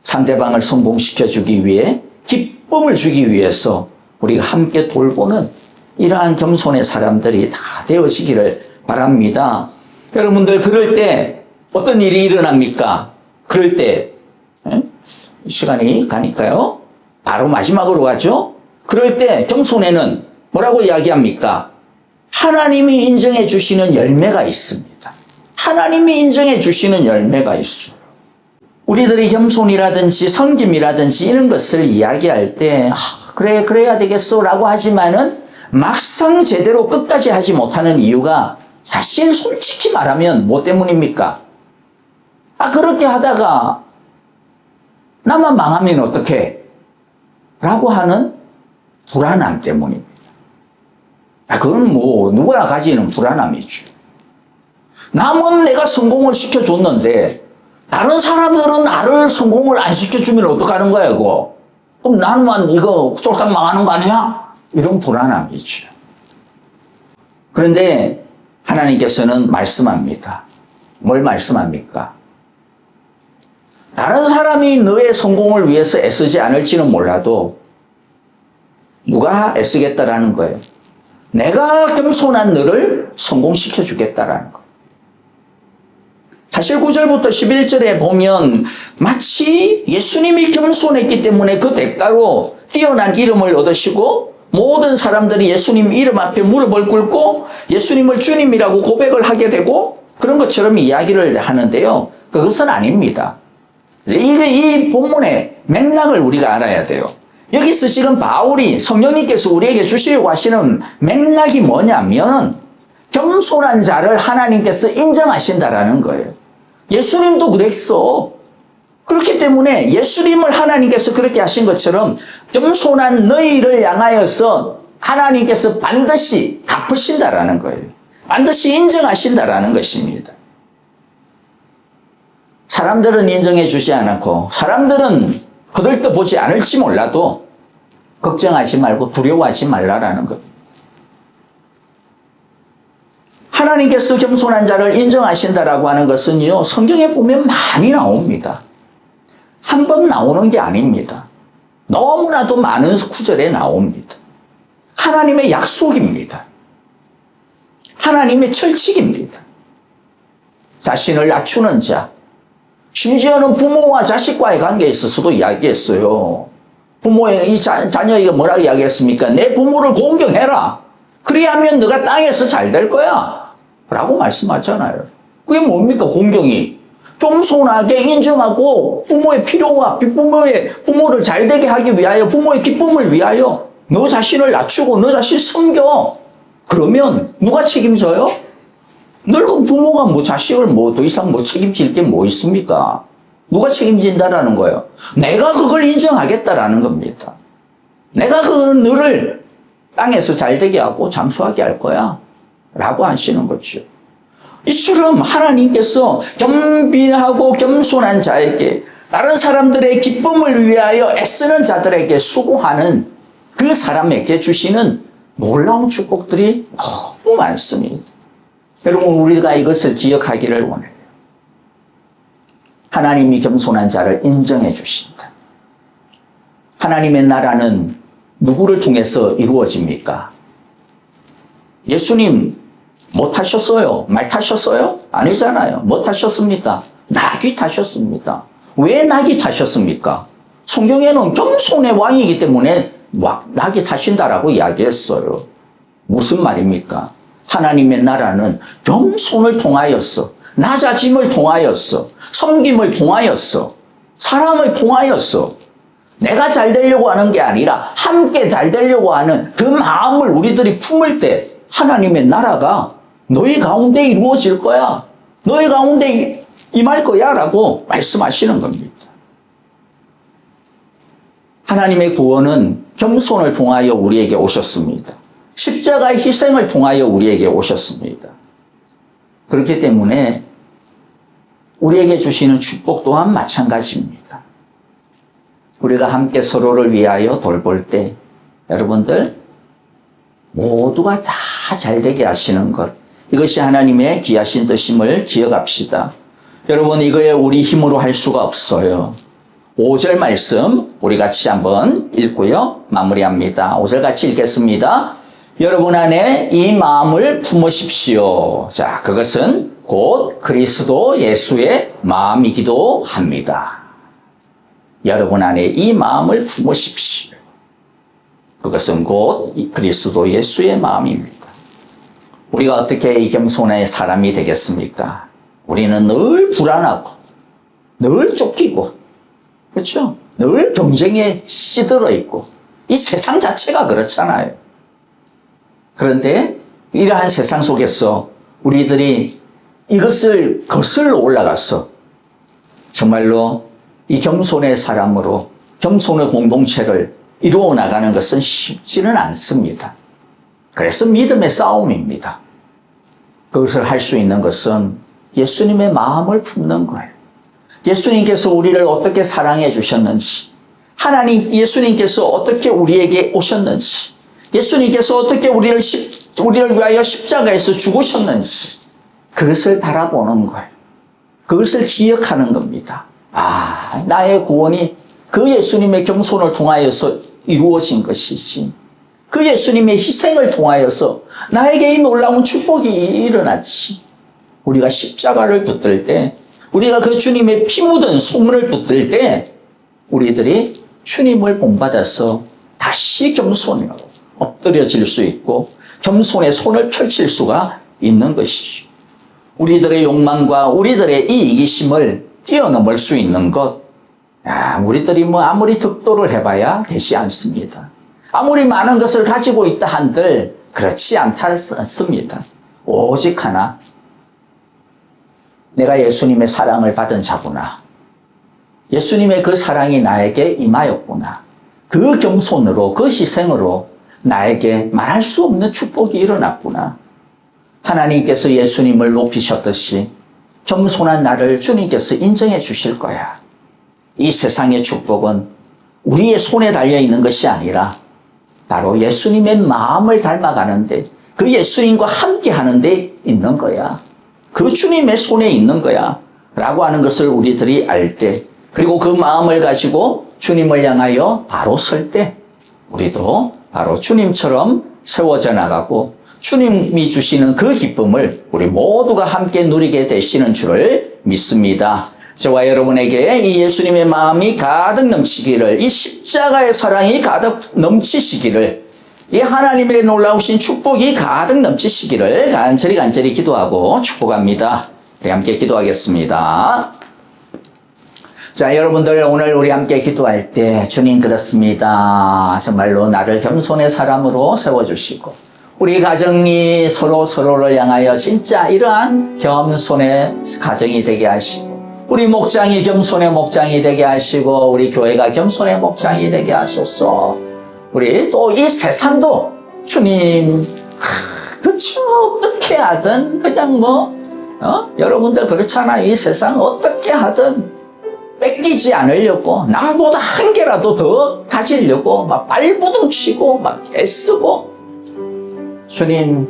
상대방을 성공시켜 주기 위해 기쁨을 주기 위해서 우리가 함께 돌보는 이러한 겸손의 사람들이 다 되어지기를 바랍니다. 여러분들 그럴 때 어떤 일이 일어납니까? 그럴 때 시간이 가니까요. 바로 마지막으로 가죠. 그럴 때 겸손에는 뭐라고 이야기합니까? 하나님이 인정해 주시는 열매가 있습니다. 하나님이 인정해 주시는 열매가 있어요. 우리들이 겸손이라든지 섬김이라든지 이런 것을 이야기할 때 그래 그래야 되겠어 라고 하지만은 막상 제대로 끝까지 하지 못하는 이유가 사실 솔직히 말하면 뭐 때문입니까? 그렇게 하다가 나만 망하면 어떡해? 라고 하는 불안함 때문입니다. 그건 뭐 누구나 가지는 불안함이죠. 남은 내가 성공을 시켜줬는데 다른 사람들은 나를 성공을 안 시켜주면 어떡하는 거야 이거? 그럼 나만 이거 쫄딱 망하는 거 아니야? 이런 불안함이죠. 그런데 하나님께서는 말씀합니다. 뭘 말씀합니까? 다른 사람이 너의 성공을 위해서 애쓰지 않을지는 몰라도 누가 애쓰겠다라는 거예요. 내가 겸손한 너를 성공시켜 주겠다라는 거예요. 사실 9절부터 11절에 보면 마치 예수님이 겸손했기 때문에 그 대가로 뛰어난 이름을 얻으시고 모든 사람들이 예수님 이름 앞에 무릎을 꿇고 예수님을 주님이라고 고백을 하게 되고 그런 것처럼 이야기를 하는데요. 그것은 아닙니다. 이 본문의 맥락을 우리가 알아야 돼요. 여기서 지금 바울이 성령님께서 우리에게 주시려고 하시는 맥락이 뭐냐면 겸손한 자를 하나님께서 인정하신다라는 거예요. 예수님도 그랬어. 그렇기 때문에 예수님을 하나님께서 그렇게 하신 것처럼 겸손한 너희를 향하여서 하나님께서 반드시 갚으신다라는 거예요. 반드시 인정하신다라는 것입니다. 사람들은 인정해 주지 않고 사람들은 거들떠 보지 않을지 몰라도 걱정하지 말고 두려워하지 말라라는 것. 하나님께서 겸손한 자를 인정하신다라고 하는 것은요, 성경에 보면 많이 나옵니다. 한 번 나오는 게 아닙니다. 너무나도 많은 구절에 나옵니다. 하나님의 약속입니다. 하나님의 철칙입니다. 자신을 낮추는 자, 심지어는 부모와 자식과의 관계에 있어서도 이야기했어요. 부모의 자녀에게 뭐라고 이야기했습니까? 내 부모를 공경해라. 그리하면 너가 땅에서 잘 될 거야. 라고 말씀하잖아요. 그게 뭡니까, 공경이? 겸손하게 인정하고 부모의 필요와 부모를 잘 되게 하기 위하여, 부모의 기쁨을 위하여 너 자신을 낮추고 너 자신 섬겨. 그러면 누가 책임져요? 늙은 부모가 뭐 자식을 뭐 더 이상 뭐 책임질 게 뭐 있습니까? 누가 책임진다라는 거예요? 내가 그걸 인정하겠다라는 겁니다. 내가 너를 땅에서 잘 되게 하고 장수하게 할 거야. 라고 하시는 거죠. 이처럼 하나님께서 겸비하고 겸손한 자에게 다른 사람들의 기쁨을 위하여 애쓰는 자들에게 수고하는 그 사람에게 주시는 놀라운 축복들이 너무 많습니다. 여러분, 우리가 이것을 기억하기를 원해요. 하나님이 겸손한 자를 인정해 주신다. 하나님의 나라는 누구를 통해서 이루어집니까? 예수님 뭐 타셨어요? 말 타셨어요? 아니잖아요. 뭐 타셨습니까? 낙이 타셨습니다. 왜 낙이 타셨습니까? 성경에는 겸손의 왕이기 때문에 낙이 타신다라고 이야기했어요. 무슨 말입니까? 하나님의 나라는 겸손을 통하여서, 낮아짐을 통하여서, 섬김을 통하여서, 사랑을 통하여서 내가 잘 되려고 하는 게 아니라 함께 잘 되려고 하는 그 마음을 우리들이 품을 때 하나님의 나라가 너희 가운데 이루어질 거야. 너희 가운데 임할 거야. 라고 말씀하시는 겁니다. 하나님의 구원은 겸손을 통하여 우리에게 오셨습니다. 십자가의 희생을 통하여 우리에게 오셨습니다. 그렇기 때문에 우리에게 주시는 축복 또한 마찬가지입니다. 우리가 함께 서로를 위하여 돌볼 때 여러분들 모두가 다 잘되게 하시는 것, 이것이 하나님의 귀하신 뜻임을 기억합시다. 여러분, 이거에 우리 힘으로 할 수가 없어요. 5절 말씀 우리 같이 한번 읽고요, 마무리합니다. 5절 같이 읽겠습니다. 여러분 안에 이 마음을 품으십시오. 자, 그것은 곧 그리스도 예수의 마음이기도 합니다. 여러분 안에 이 마음을 품으십시오. 그것은 곧 그리스도 예수의 마음입니다. 우리가 어떻게 이 겸손의 사람이 되겠습니까? 우리는 늘 불안하고, 늘 쫓기고, 그렇죠? 늘 경쟁에 시들어 있고, 이 세상 자체가 그렇잖아요. 그런데 이러한 세상 속에서 우리들이 이것을 거슬러 올라가서 정말로 이 겸손의 사람으로 겸손의 공동체를 이루어 나가는 것은 쉽지는 않습니다. 그래서 믿음의 싸움입니다. 그것을 할 수 있는 것은 예수님의 마음을 품는 거예요. 예수님께서 우리를 어떻게 사랑해 주셨는지, 예수님께서 어떻게 우리에게 오셨는지, 예수님께서 어떻게 우리를 위하여 십자가에서 죽으셨는지, 그것을 바라보는 거예요. 그것을 기억하는 겁니다. 아, 나의 구원이 그 예수님의 겸손을 통하여서 이루어진 것이지. 그 예수님의 희생을 통하여서 나에게 이 놀라운 축복이 일어났지. 우리가 십자가를 붙들 때, 우리가 그 주님의 피 묻은 손을 붙들 때 우리들이 주님을 본받아서 다시 겸손으로 엎드려질 수 있고 겸손의 손을 펼칠 수가 있는 것이죠. 우리들의 욕망과 우리들의 이 이기심을 뛰어넘을 수 있는 것, 우리들이 아무리 득도를 해봐야 되지 않습니다. 아무리 많은 것을 가지고 있다 한들 그렇지 않습니다. 오직 하나, 내가 예수님의 사랑을 받은 자구나. 예수님의 그 사랑이 나에게 임하였구나. 그 겸손으로, 그 희생으로 나에게 말할 수 없는 축복이 일어났구나. 하나님께서 예수님을 높이셨듯이 겸손한 나를 주님께서 인정해 주실 거야. 이 세상의 축복은 우리의 손에 달려있는 것이 아니라 바로 예수님의 마음을 닮아가는데, 그 예수님과 함께 하는데 있는 거야. 그 주님의 손에 있는 거야. 라고 하는 것을 우리들이 알 때, 그리고 그 마음을 가지고 주님을 향하여 바로 설 때, 우리도 바로 주님처럼 세워져 나가고 주님이 주시는 그 기쁨을 우리 모두가 함께 누리게 되시는 줄을 믿습니다. 저와 여러분에게 이 예수님의 마음이 가득 넘치기를, 이 십자가의 사랑이 가득 넘치시기를, 이 하나님의 놀라우신 축복이 가득 넘치시기를 간절히 기도하고 축복합니다. 우리 함께 기도하겠습니다. 자, 여러분들, 오늘 우리 함께 기도할 때 주님 그렇습니다. 정말로 나를 겸손의 사람으로 세워주시고 우리 가정이 서로를 향하여 진짜 이러한 겸손의 가정이 되게 하시고, 우리 목장이 겸손의 목장이 되게 하시고, 우리 교회가 겸손의 목장이 되게 하소서. 우리 또 이 세상도 주님, 그쵸, 어떻게 하든 그냥 여러분들 그렇잖아. 이 세상 어떻게 하든 뺏기지 않으려고, 남보다 한 개라도 더 가지려고 막 발부둥치고 막 애쓰고, 주님,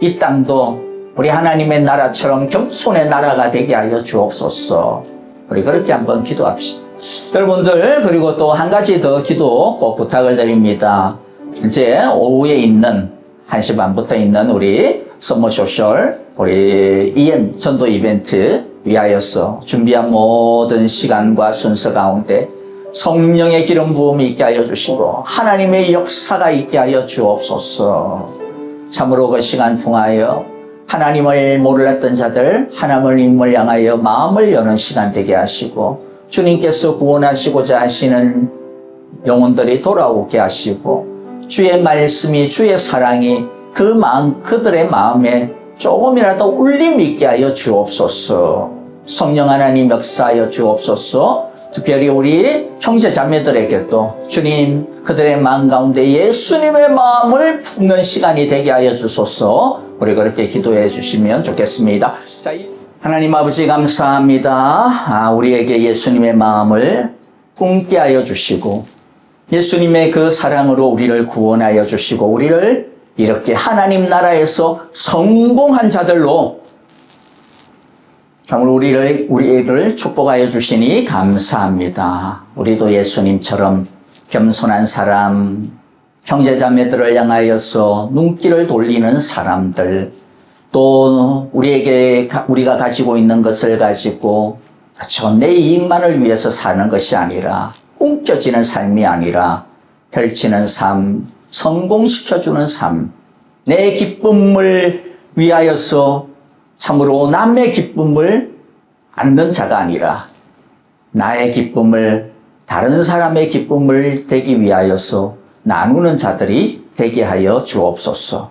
이 땅도 우리 하나님의 나라처럼 겸손의 나라가 되게 하여 주옵소서. 우리 그렇게 한번 기도합시다. 여러분들, 그리고 또 한 가지 더 기도 꼭 부탁을 드립니다. 이제 오후에 있는 1시 반부터 있는 우리 서머 소셜, 우리 EM 전도 이벤트 위하여서 준비한 모든 시간과 순서 가운데 성령의 기름 부음이 있게 하여 주시고 하나님의 역사가 있게 하여 주옵소서. 참으로 그 시간 통하여 하나님을 몰랐던 자들, 하나님을 향하여 마음을 여는 시간 되게 하시고, 주님께서 구원하시고자 하시는 영혼들이 돌아오게 하시고, 주의 말씀이, 주의 사랑이 그들의 마음에 조금이라도 울림이 있게 하여 주옵소서. 성령 하나님 역사하여 주옵소서. 특별히 우리 형제 자매들에게도 주님, 그들의 마음 가운데 예수님의 마음을 품는 시간이 되게 하여 주소서. 우리 그렇게 기도해 주시면 좋겠습니다. 자, 하나님 아버지 감사합니다. 우리에게 예수님의 마음을 품게 하여 주시고 예수님의 그 사랑으로 우리를 구원하여 주시고 우리를 이렇게 하나님 나라에서 성공한 자들로 참으로 우리를 축복하여 주시니 감사합니다. 우리도 예수님처럼 겸손한 사람, 형제자매들을 향하여서 눈길을 돌리는 사람들, 또 우리가 가지고 있는 것을 가지고 내 이익만을 위해서 사는 것이 아니라 움켜쥐는 삶이 아니라 펼치는 삶, 성공시켜주는 삶, 내 기쁨을 위하여서 참으로 남의 기쁨을 안는 자가 아니라 나의 기쁨을, 다른 사람의 기쁨을 되기 위하여서 나누는 자들이 되게 하여 주옵소서.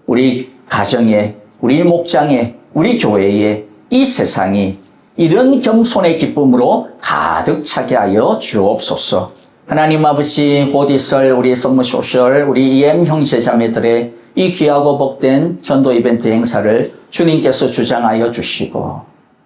우리 가정에, 우리 목장에, 우리 교회에, 이 세상이 이런 겸손의 기쁨으로 가득 차게 하여 주옵소서. 하나님 아버지, 곧 있을 우리 서머소셜, 우리 EM 형제자매들의 이 귀하고 복된 전도 이벤트 행사를 주님께서 주장하여 주시고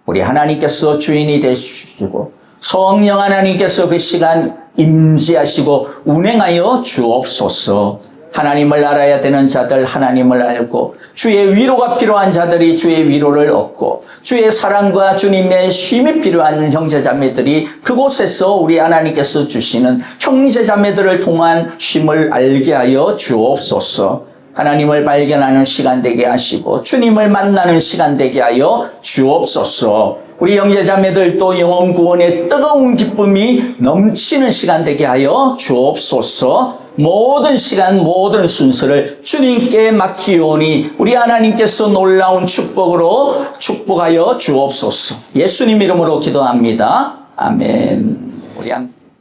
우리 하나님께서 주인이 되시고 성령 하나님께서 그 시간 임재하시고 운행하여 주옵소서. 하나님을 알아야 되는 자들 하나님을 알고 주의 위로가 필요한 자들이 주의 위로를 얻고 주의 사랑과 주님의 쉼이 필요한 형제자매들이 그곳에서 우리 하나님께서 주시는 형제자매들을 통한 쉼을 알게 하여 주옵소서. 하나님을 발견하는 시간 되게 하시고 주님을 만나는 시간 되게 하여 주옵소서. 우리 형제자매들도 영혼 구원의 뜨거운 기쁨이 넘치는 시간 되게 하여 주옵소서. 모든 시간 모든 순서를 주님께 맡기오니 우리 하나님께서 놀라운 축복으로 축복하여 주옵소서. 예수님 이름으로 기도합니다. 아멘.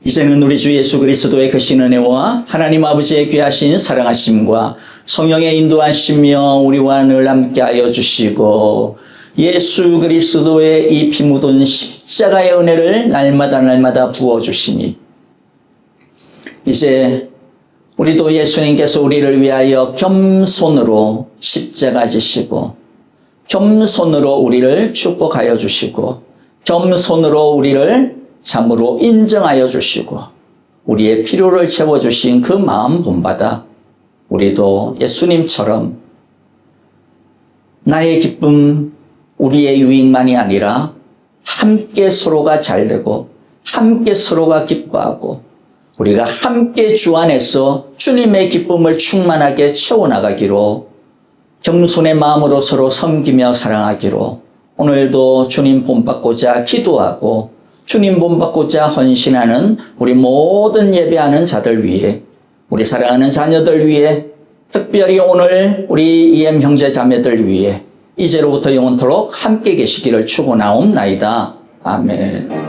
이제는 우리 주 예수 그리스도의 크신 은혜와 하나님 아버지의 귀하신 사랑하심과 성령의 인도하시며 우리와 늘 함께하여 주시고 예수 그리스도의 이 피 묻은 십자가의 은혜를 날마다 부어주시니 이제 우리도 예수님께서 우리를 위하여 겸손으로 십자가 지시고 겸손으로 우리를 축복하여 주시고 겸손으로 우리를 참으로 인정하여 주시고 우리의 필요를 채워주신 그 마음 본받아 우리도 예수님처럼 나의 기쁨, 우리의 유익만이 아니라 함께 서로가 잘되고 함께 서로가 기뻐하고 우리가 함께 주 안에서 주님의 기쁨을 충만하게 채워나가기로 겸손의 마음으로 서로 섬기며 사랑하기로 오늘도 주님 본받고자 기도하고 주님 본받고자 헌신하는 우리 모든 예배하는 자들 위해 우리 사랑하는 자녀들 위해 특별히 오늘 우리 EM 형제 자매들 위해 이제로부터 영원토록 함께 계시기를 축원하옵나이다. 아멘.